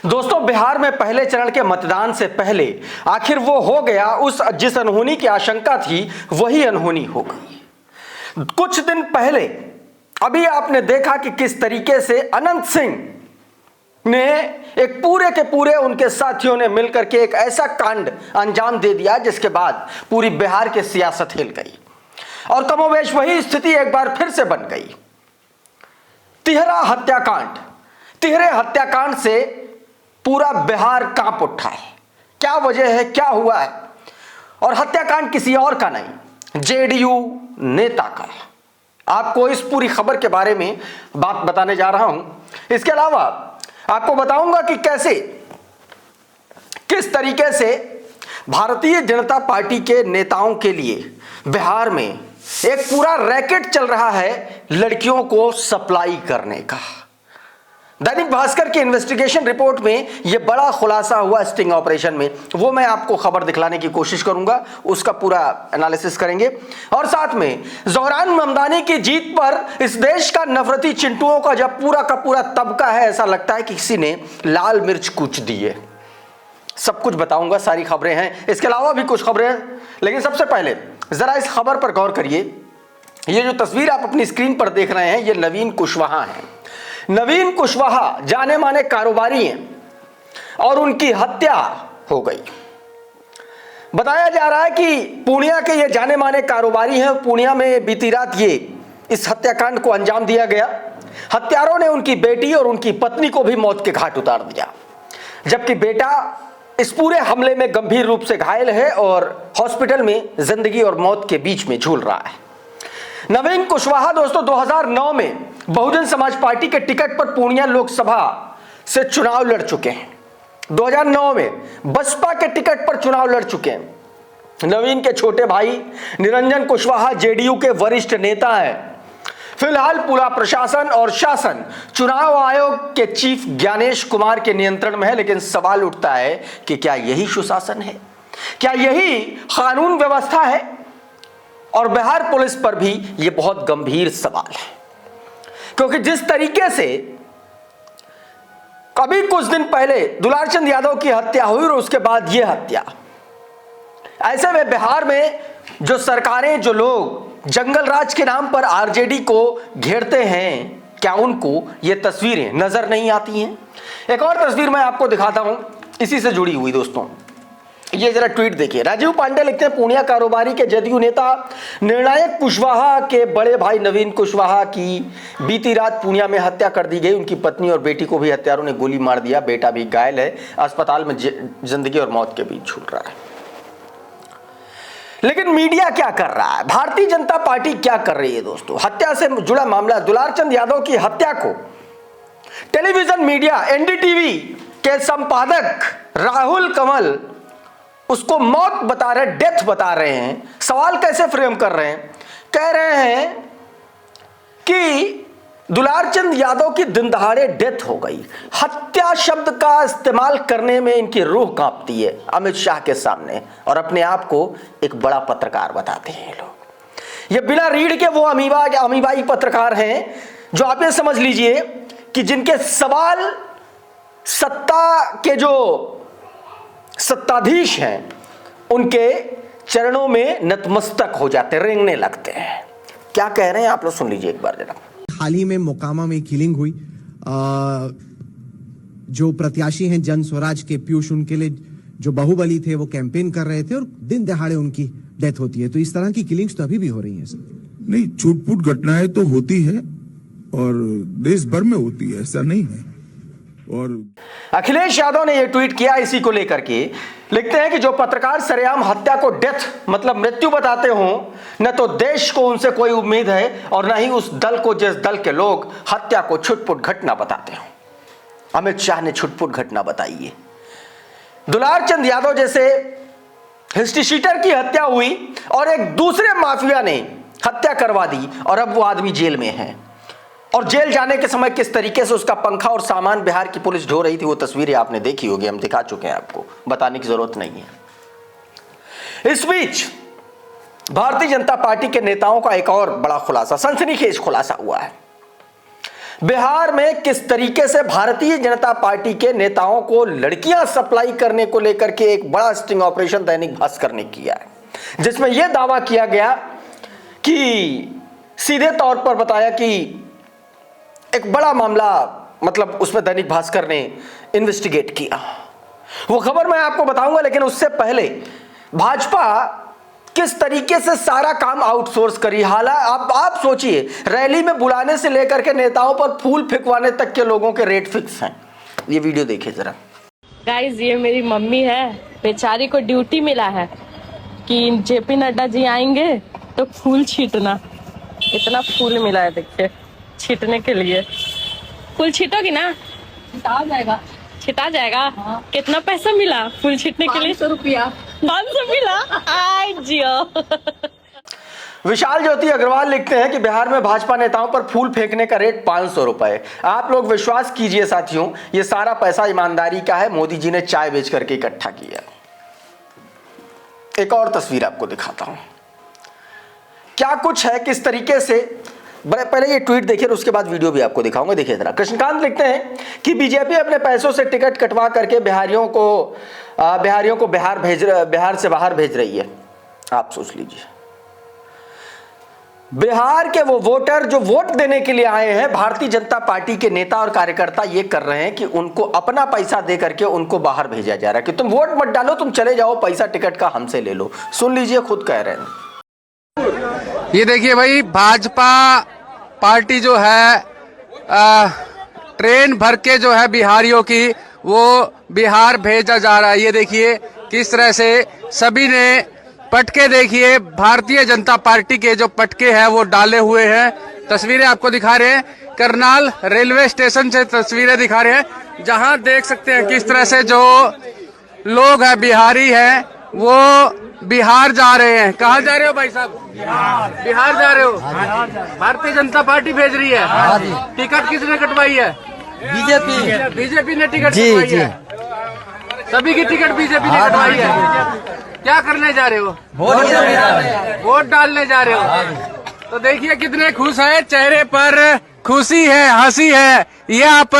दोस्तों, बिहार में पहले चरण के मतदान से पहले आखिर वो हो गया, उस जिस अनहोनी की आशंका थी वही अनहोनी हो गई। कुछ दिन पहले अभी आपने देखा कि किस तरीके से अनंत सिंह ने एक पूरे के पूरे उनके साथियों ने मिलकर के एक ऐसा कांड अंजाम दे दिया जिसके बाद पूरी बिहार की सियासत हिल गई और कमोबेश वही स्थिति एक बार फिर से बन गई। तिहरा हत्याकांड, तिहरे हत्याकांड से पूरा बिहार कांप उठा है। क्या वजह है, क्या हुआ है? और हत्याकांड किसी और का नहीं, जेडीयू नेता का। आपको इस पूरी खबर के बारे में बात बताने जा रहा हूं। इसके अलावा आपको बताऊंगा कि कैसे, किस तरीके से भारतीय जनता पार्टी के नेताओं के लिए बिहार में एक पूरा रैकेट चल रहा है लड़कियों को सप्लाई करने का। दैनिक भास्कर की इन्वेस्टिगेशन रिपोर्ट में यह बड़ा खुलासा हुआ स्टिंग ऑपरेशन में, वो मैं आपको खबर दिखलाने की कोशिश करूंगा, उसका पूरा एनालिसिस करेंगे। और साथ में ज़ोहरान ममदानी की जीत पर इस देश का नफरती चिंटुओं का जब पूरा का पूरा तबका है, ऐसा लगता है कि किसी ने लाल मिर्च कूच दी है। सब कुछ बताऊंगा, सारी खबरें हैं, इसके अलावा भी कुछ खबरें हैं। लेकिन सबसे पहले जरा इस खबर पर गौर करिए। ये जो तस्वीर आप अपनी स्क्रीन पर देख रहे हैं, ये नवीन कुशवाहा है। नवीन कुशवाहा जाने माने कारोबारी हैं और उनकी हत्या हो गई। बताया जा रहा है कि पूर्णिया के ये जाने माने कारोबारी हैं। पूर्णिया में बीती रात ये इस हत्याकांड को अंजाम दिया गया। हत्यारों ने उनकी बेटी और उनकी पत्नी को भी मौत के घाट उतार दिया, जबकि बेटा इस पूरे हमले में गंभीर रूप से घायल है और हॉस्पिटल में जिंदगी और मौत के बीच में झूल रहा है। नवीन कुशवाहा दोस्तों 2009 में बहुजन समाज पार्टी के टिकट पर पूर्णिया लोकसभा से चुनाव लड़ चुके हैं। 2009 में बसपा के टिकट पर चुनाव लड़ चुके हैं। नवीन के छोटे भाई निरंजन कुशवाहा जेडीयू के वरिष्ठ नेता हैं। फिलहाल पूरा प्रशासन और शासन चुनाव आयोग के चीफ ज्ञानेश कुमार के नियंत्रण में है। लेकिन सवाल उठता है कि क्या यही सुशासन है, क्या यही कानून व्यवस्था है? और बिहार पुलिस पर भी यह बहुत गंभीर सवाल है, क्योंकि जिस तरीके से कभी कुछ दिन पहले दुलारचंद यादव की हत्या हुई और उसके बाद यह हत्या, ऐसे में बिहार में जो सरकारें, जो लोग जंगल राज के नाम पर आरजेडी को घेरते हैं, क्या उनको ये तस्वीरें नजर नहीं आती हैं? एक और तस्वीर मैं आपको दिखाता हूं इसी से जुड़ी हुई। दोस्तों ये जरा ट्वीट देखिए। राजीव पांडे लिखते हैं, पूर्णिया कारोबारी के जदयू नेता निर्णायक कुशवाहा के बड़े भाई नवीन कुशवाहा की बीती रात पूर्णिया में हत्या कर दी गई। उनकी पत्नी और बेटी को भी हत्यारों ने गोली मार दिया। बेटा भी घायल है, अस्पताल में जिंदगी और मौत के बीच झूल रहा है। लेकिन मीडिया क्या कर रहा है, भारतीय जनता पार्टी क्या कर रही है? दोस्तों हत्या से जुड़ा मामला, दुलारचंद यादव की हत्या को टेलीविजन मीडिया एनडीटीवी के संपादक राहुल कमल उसको मौत बता रहे, डेथ बता रहे हैं। सवाल कैसे फ्रेम कर रहे हैं? कह रहे हैं कि दुलारचंद यादव की दिन दहाड़े डेथ हो गई। हत्या शब्द का इस्तेमाल करने में इनकी रूह कांपती है अमित शाह के सामने, और अपने आप को एक बड़ा पत्रकार बताते हैं ये लोग। ये बिना रीढ़ के वो अमीबाई पत्रकार हैं जो आप ये समझ लीजिए कि जिनके सवाल सत्ता के जो सत्ताधीश हैं उनके चरणों में नतमस्तक हो जाते, रेंगने लगते हैं। क्या कह रहे हैं आप लोग सुन लीजिए एक बार जरा। हाल ही में मोकामा में किलिंग हुई। जो प्रत्याशी हैं जन स्वराज के पीयूष, उनके लिए जो बाहुबली थे वो कैंपेन कर रहे थे और दिन दहाड़े उनकी डेथ होती है। तो इस तरह की किलिंग्स तो अभी भी हो रही हैं सर। नहीं, छूटपूट घटनाएं तो होती है और देश भर में होती है, ऐसा नहीं है। और अखिलेश यादव ने यह ट्वीट किया इसी को लेकर के। लिखते हैं कि जो पत्रकार सरेआम हत्या को डेथ मतलब मृत्यु बताते हो, न तो देश को उनसे कोई उम्मीद है और न ही उस दल को जिस दल के लोग हत्या को छुटपुट घटना बताते हो। अमित शाह ने छुटपुट घटना बताई है। दुलारचंद यादव जैसे हिस्ट्री शीटर की हत्या हुई और एक दूसरे माफिया ने हत्या करवा दी और अब वो आदमी जेल में है। और जेल जाने के समय किस तरीके से उसका पंखा और सामान बिहार की पुलिस ढो रही थी, वो तस्वीरें आपने देखी होगी, हम दिखा चुके हैं, आपको बताने की जरूरत नहीं है। इस बीच भारतीय जनता पार्टी के नेताओं का एक और बड़ा खुलासा, सनसनीखेज खुलासा हुआ है। बिहार में किस तरीके से भारतीय जनता पार्टी के नेताओं को लड़कियां सप्लाई करने को लेकर के एक बड़ा स्टिंग ऑपरेशन दैनिक भास्कर ने किया है, जिसमें यह दावा किया गया कि सीधे तौर पर बताया कि एक बड़ा मामला, मतलब उसमें दैनिक भास्कर ने इन्वेस्टिगेट किया। वो खबर मैं आपको बताऊंगा, लेकिन उससे पहले भाजपा किस तरीके से सारा काम आउटसोर्स करी। हालांकि आप सोचिए, रैली में बुलाने से लेकर के नेताओं पर फूल फेंकवाने तक के लोगों के रेट फिक्स हैं। ये वीडियो देखिए जरा। गाइस, ये मेरी मम्मी है, बेचारी को ड्यूटी मिला है कि जेपी नड्डा जी आएंगे तो फूल छींटना। इतना फूल मिला है, देखिए, छींटने के लिए। फूल छींटोगी ना? छिटा जाएगा। छिटा जाएगा? हाँ। कितना पैसा मिला फूल छींटने के लिए? 500 रुपया। 500 मिला? आई जियो। विशाल ज्योति अग्रवाल लिखते हैं कि बिहार में भाजपा नेताओं पर फूल फेंकने का रेट 500 रुपए। आप लोग विश्वास कीजिए साथियों, ये सारा पैसा ईमानदारी का है, मोदी जी ने चाय बेच करके इकट्ठा किया। एक और तस्वीर आपको दिखाता हूं, क्या कुछ है, किस तरीके से। पहले ये ट्वीट देखिए, उसके बाद वीडियो भी आपको दिखाऊंगा। देखिए जरा। कृष्णकांत लिखते हैं कि बीजेपी अपने पैसों से टिकट कटवा करके बिहारियों को बिहार से बाहर भेज रही है। आप सोच लीजिए, बिहार के वो वोटर जो वोट देने के लिए आए हैं, भारतीय जनता पार्टी के नेता और कार्यकर्ता ये कर रहे हैं कि उनको अपना पैसा दे करके उनको बाहर भेजा जा रहा है कि तुम वोट मत डालो, तुम चले जाओ, पैसा टिकट का हमसे ले लो। सुन लीजिए, खुद कह रहे हैं। ये देखिए भाई, भाजपा पार्टी जो है ट्रेन भर के जो है बिहारियों की वो बिहार भेजा जा रहा है। ये देखिए किस तरह से सभी ने पटके, देखिए भारतीय जनता पार्टी के जो पटके हैं वो डाले हुए हैं। तस्वीरें आपको दिखा रहे हैं, करनाल रेलवे स्टेशन से तस्वीरें दिखा रहे हैं, जहां देख सकते हैं किस तरह से जो लोग हैं, बिहारी हैं, वो बिहार जा रहे हैं। कहाँ जा रहे हो भाई साहब? बिहार जा रहे हो? भारतीय जनता पार्टी भेज रही है। टिकट किसने कटवाई है? बीजेपी ने टिकट कटवाई है। सभी की टिकट बीजेपी ने कटवाई है। क्या करने जा रहे हो? वोट डालने जा रहे हो। तो देखिए कितने खुश है, चेहरे पर खुशी है, हंसी है। ये आप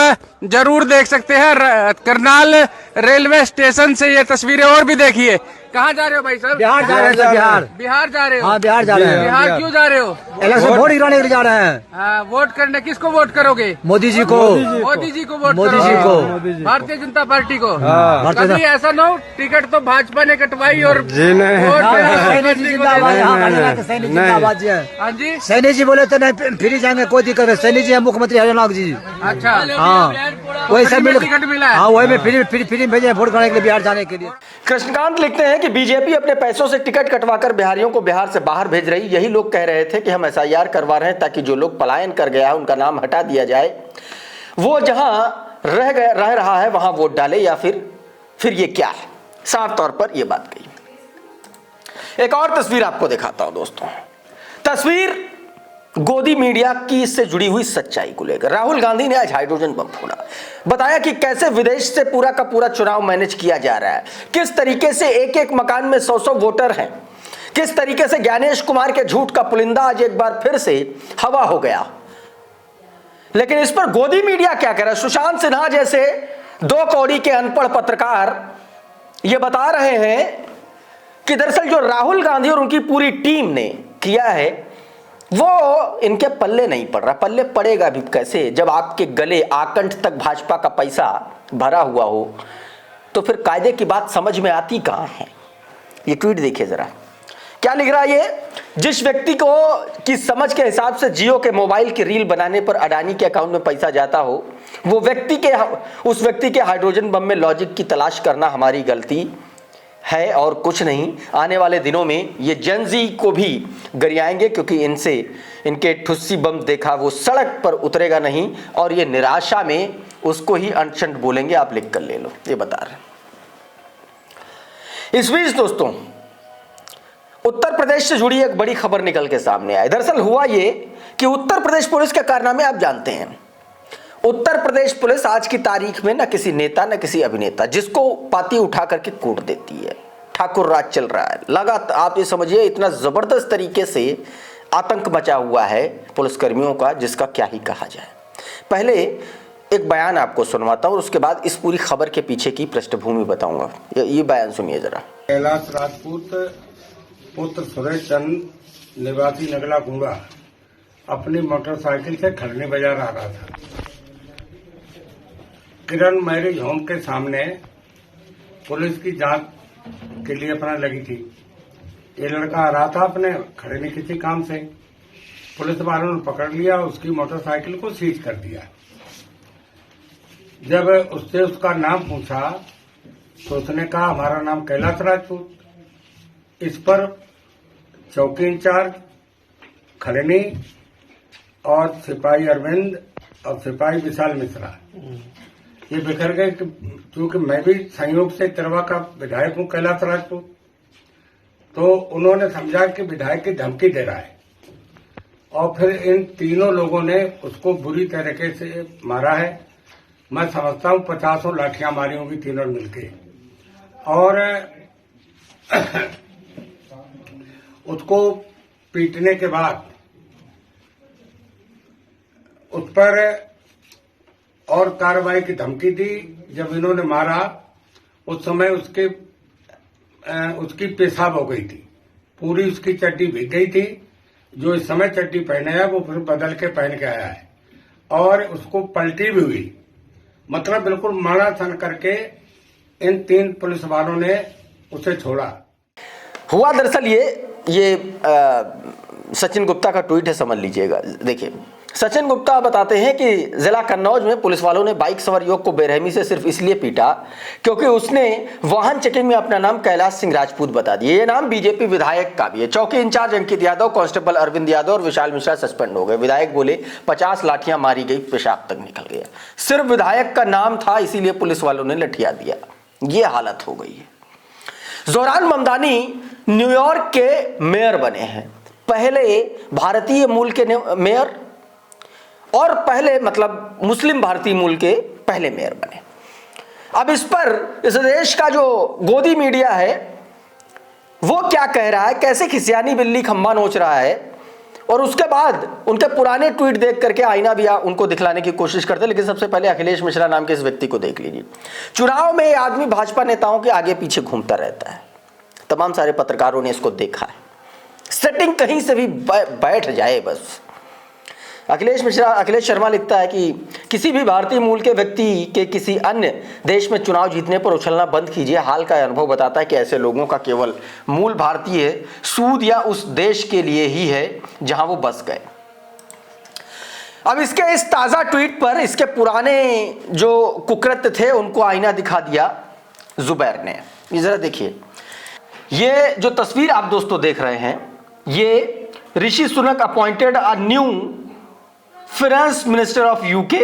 जरूर देख सकते हैं। करनाल रेलवे स्टेशन से ये तस्वीरें और भी देखिए। कहाँ जा रहे हो भाई साहब? बिहार जा रहे हैं। बिहार जा रहे हो? हाँ, बिहार जा रहे हैं। बिहार क्यों जा रहे हो? इलेक्शन वोट गिराने के लिए जा रहे हैं। हाँ, वोट करने। किसको वोट करोगे? मोदी जी को। मोदी जी को वोट मोदी करोगे? जी को। भारतीय जनता पार्टी को। हाँ। कभी ऐसा ना हो टिकट तो भाजपा ने कटवाई और सैनी जी जिंदाबाद। जिंदाबाद जी है। हाँ जी, सैनी जी बोले तो नहीं फ्री जाएंगे, कोई दिक्कत नहीं। सैनी जी है मुख्यमंत्री हरियाणा जी। अच्छा। हाँ, वही सब मिल टिकट मिला है। हाँ, वही में फ्री भेजे वोट करने के लिए, बिहार जाने के लिए। कृष्णकांत लिखते हैं कि बीजेपी अपने पैसों से टिकट कटवाकर बिहारियों को बिहार से बाहर भेज रही। यही लोग कह रहे थे कि हम एसआईआर करवा रहे हैं ताकि जो लोग पलायन कर गया है उनका नाम हटा दिया जाए, वो जहां रह रहा है वहां वोट डाले, या फिर ये क्या है? साफ तौर पर यह बात कही। एक और तस्वीर आपको दिखाता हूं दोस्तों। तस्वीर गोदी मीडिया की इससे जुड़ी हुई सच्चाई को लेकर। राहुल गांधी ने आज हाइड्रोजन बम फोड़ा, बताया कि कैसे विदेश से पूरा का पूरा चुनाव मैनेज किया जा रहा है, किस तरीके से एक एक मकान में 100-100 वोटर हैं, किस तरीके से ज्ञानेश कुमार के झूठ का पुलिंदा आज एक बार फिर से हवा हो गया। लेकिन इस पर गोदी मीडिया क्या कह रहा है? सुशांत सिन्हा जैसे 2 कौड़ी के अनपढ़ पत्रकार ये बता रहे हैं कि दरअसल जो राहुल गांधी और उनकी पूरी टीम ने किया है वो इनके पल्ले नहीं पड़ रहा। पल्ले पड़ेगा भी कैसे जब आपके गले आकंठ तक भाजपा का पैसा भरा हुआ हो? तो फिर कायदे की बात समझ में आती कहां है? ये ट्वीट देखिए जरा, क्या लिख रहा है ये? जिस व्यक्ति को की समझ के हिसाब से जियो के मोबाइल की रील बनाने पर अडानी के अकाउंट में पैसा जाता हो, वो उस व्यक्ति के हाइड्रोजन बम में लॉजिक की तलाश करना हमारी गलती है और कुछ नहीं। आने वाले दिनों में ये जनजी को भी गरियाएंगे, क्योंकि इनके ठुस्सी बम देखा वो सड़क पर उतरेगा नहीं, और ये निराशा में उसको ही अनशन बोलेंगे। आप लिख कर ले लो, ये बता रहे। इस बीच दोस्तों, उत्तर प्रदेश से जुड़ी एक बड़ी खबर निकल के सामने आई। दरअसल हुआ ये कि उत्तर प्रदेश पुलिस के कारनामे आप जानते हैं। उत्तर प्रदेश पुलिस आज की तारीख में न किसी नेता न किसी अभिनेता, जिसको पाती उठा करके कूट देती है। ठाकुर राज चल रहा है लगातार। आप ये समझिए इतना जबरदस्त तरीके से आतंक मचा हुआ है पुलिसकर्मियों का, जिसका क्या ही कहा जाए। पहले एक बयान आपको सुनवाता हूँ और उसके बाद इस पूरी खबर के पीछे की पृष्ठभूमि बताऊंगा। ये बयान सुनिए जरा। कैलाश राजपूत पुत्र सुरेश चंद निवासी नगला कुंगा अपनी मोटरसाइकिल से खड़ने बाजार आ रहा था। किरण मैरिज होम के सामने पुलिस की जांच के लिए अपना लगी थी। ये लड़का आ रहा था अपने खड़ने किसी काम से। पुलिस वालों ने पकड़ लिया, उसकी मोटरसाइकिल को सीज कर दिया। जब उससे उसका नाम पूछा तो उसने कहा हमारा नाम कैलाश राजपूत। इस पर चौकी इंचार्ज खड़नी और सिपाही अरविंद और सिपाही विशाल मिश्रा ये बिखर गए क्योंकि मैं भी संयोग से तिरवा का विधायक हूं कैलाश राजपूत। तो उन्होंने समझा कि विधायक की धमकी दे रहा है और फिर इन तीनों लोगों ने उसको बुरी तरीके से मारा है। मैं समझता हूं 50 लाठियां मारी होंगी तीनों मिलके और उसको पीटने के बाद उस पर और कार्रवाई की धमकी दी। जब इन्होंने मारा उस समय उसकी पेशाब हो गई थी, पूरी उसकी चड्डी भीग गई थी। जो इस समय चड्डी पहने है वो फिर बदल के पहन के आया है और उसको पलटी भी हुई। मतलब बिल्कुल माड़ा सन करके इन 3 पुलिस वालों ने उसे छोड़ा। हुआ दरअसल ये सचिन गुप्ता का ट्वीट है, समझ लीजिएगा। देखिए, सचिन गुप्ता बताते हैं कि जिला कन्नौज में पुलिस वालों ने बाइक सवार युवक को बेरहमी से सिर्फ इसलिए पीटा क्योंकि उसने वाहन चेकिंग में अपना नाम कैलाश सिंह राजपूत बता दिया। ये नाम बीजेपी विधायक का भी है। चौकी इंचार्ज अंकित यादव, कांस्टेबल अरविंद यादव और विशाल मिश्रा सस्पेंड हो गए। विधायक बोले 50 लाठियां मारी गई, पेशाब तक निकल गया। सिर्फ विधायक का नाम था इसीलिए पुलिस वालों ने लठिया दिया। ये हालत हो गई है। जोहरान ममदानी न्यूयॉर्क के मेयर बने हैं, पहले भारतीय मूल के मेयर और पहले मतलब मुस्लिम भारतीय मूल के पहले मेयर बने। अब इस पर इस देश का जो गोदी मीडिया है वो क्या कह रहा है, कैसे खिसियानी बिल्ली खंबा नोच रहा है और उसके बाद उनके पुराने ट्वीट देख करके आईना भी उनको दिखलाने की कोशिश करते। लेकिन सबसे पहले अखिलेश मिश्रा नाम के इस व्यक्ति को देख लीजिए। चुनाव में ये आदमी भाजपा नेताओं के आगे पीछे घूमता रहता है। तमाम सारे पत्रकारों ने इसको देखा है। सेटिंग कहीं से भी बैठ जाए बस। अखिलेश शर्मा लिखता है कि किसी भी भारतीय मूल के व्यक्ति के किसी अन्य देश में चुनाव जीतने पर उछलना बंद कीजिए। हाल का अनुभव बताता है कि ऐसे लोगों का केवल मूल भारतीय सूद या उस देश के लिए ही है जहां वो बस गए। अब इसके इस ताजा ट्वीट पर इसके पुराने जो कुकृत्य थे उनको आईना दिखा दिया जुबैर ने। ये जरा देखिए, ये जो तस्वीर आप दोस्तों देख रहे हैं, ये Rishi Sunak appointed a new finance minister of UK.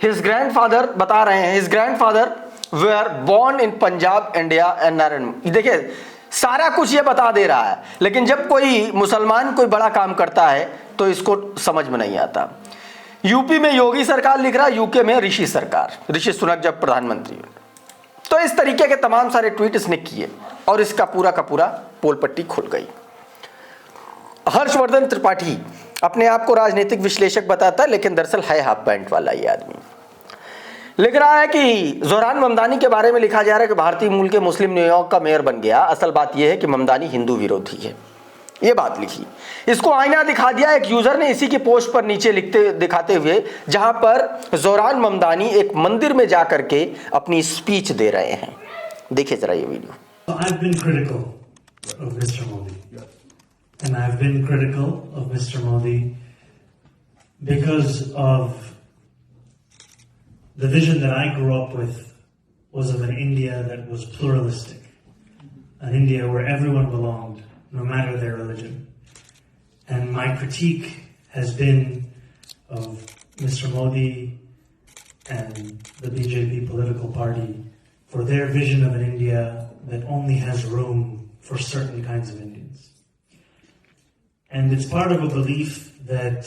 His grandfather बता रहे हैं, his grandfather were born in Punjab, India and Narayan. देखिए, सारा कुछ ये बता दे रहा है, लेकिन जब कोई मुसलमान कोई बड़ा काम करता है तो इसको समझ में नहीं आता। यूपी में योगी सरकार लिख रहा है, यूके में ऋषि सरकार, ऋषि सुनक जब प्रधानमंत्री। तो इस तरीके के तमाम सारे ट्वीट इसने किए और इसका पूरा का पूरा पोल पट्टी खुल गई। हर्षवर्धन त्रिपाठी अपने आप को राजनीतिक विश्लेषक बताता है, लेकिन दरअसल है हाफ पैंट वाला ये आदमी। लिख रहा है कि जोहरान ममदानी के बारे में लिखा जा रहा है कि भारतीय मूल के मुस्लिम न्यूयॉर्क का मेयर बन गया। असल बात यह है कि ममदानी हिंदू विरोधी है। ये बात लिखी, इसको आईना दिखा दिया एक यूजर ने इसी की पोस्ट पर नीचे दिखाते हुए, जहां पर जोहरान ममदानी एक मंदिर में जाकर के अपनी स्पीच दे रहे हैं। देखिए जरा ये video. I've been critical of Mr. Modi. And I've been critical of Mr. Modi because of the vision that I grew up with was of an India that was pluralistic, an India where everyone belonged, no matter their religion. And my critique has been of Mr. Modi and the BJP political party for their vision of an India that only has room for certain kinds of Indians. And it's part of a belief that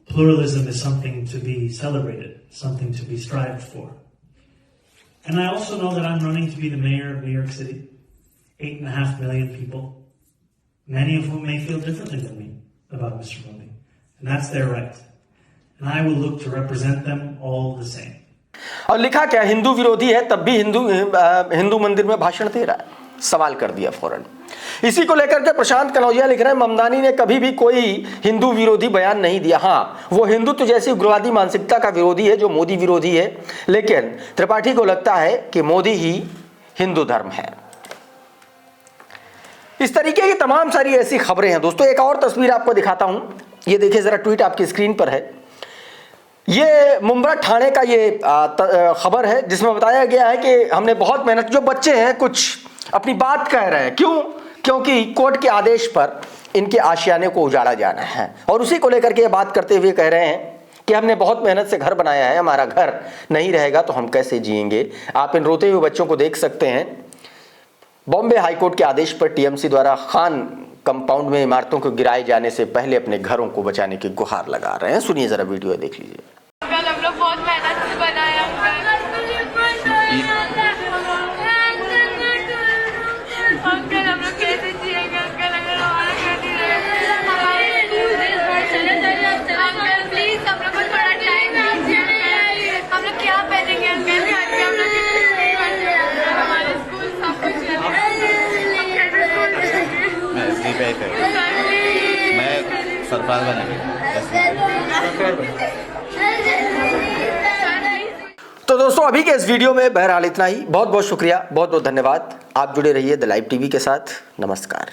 pluralism is something to be celebrated, something to be strived for. And I also know that I'm running to be the mayor of New York City, 8.5 million people, many of whom may feel differently than me about Mr. Modi. And that's their right. and I will look to represent them all the same. और लिखा क्या, हिंदू विरोधी है तब भी हिंदू मंदिर में भाषण दे रहा है, सवाल कर दिया फौरन। इसी को लेकर के प्रशांत कनौजिया लिख रहे हैं, ममदानी ने कभी भी कोई हिंदू विरोधी बयान नहीं दिया। हाँ, वो हिंदुत्व जैसी उग्रवादी मानसिकता का विरोधी है जो मोदी विरोधी है, लेकिन त्रिपाठी को लगता है कि मोदी ही हिंदू धर्म है। इस तरीके की तमाम सारी ऐसी खबरें हैं दोस्तों। एक और तस्वीर आपको दिखाता हूं, ये देखिए जरा, ट्वीट आपकी स्क्रीन पर है। ये मुंब्रा थाने का ये खबर है जिसमें बताया गया है कि हमने बहुत मेहनत, जो बच्चे हैं कुछ अपनी बात कह रहे हैं, क्यों? क्योंकि कोर्ट के आदेश पर इनके आशियाने को उजाड़ा जाना है, और उसी को लेकर के ये बात करते हुए कह रहे हैं कि हमने बहुत मेहनत से घर बनाया है, हमारा घर नहीं रहेगा तो हम कैसे जिएंगे। आप इन रोते हुए बच्चों को देख सकते हैं। बॉम्बे हाईकोर्ट के आदेश पर टीएमसी द्वारा खान कंपाउंड में इमारतों को गिराए जाने से पहले अपने घरों को बचाने की गुहार लगा रहे हैं। सुनिए जरा, वीडियो देख लीजिए। हम लोग बहुत मेहनत से बनाया अंकल, हम लोग कैसे जिएंगे अंकल अगर हमारा घर नहीं रहेगा। अंकल प्लीज हम लोग को थोड़ा टाइम दीजिए, हम लोग क्या पहनेंगे अंकल, घर पे हम लोग हमारे स्कूल सब कुछ है, मैं सरकार बनेंगे। तो दोस्तों अभी के इस वीडियो में बहरहाल इतना ही। बहुत बहुत शुक्रिया, बहुत बहुत धन्यवाद। आप जुड़े रहिए द लाइव टीवी के साथ। नमस्कार।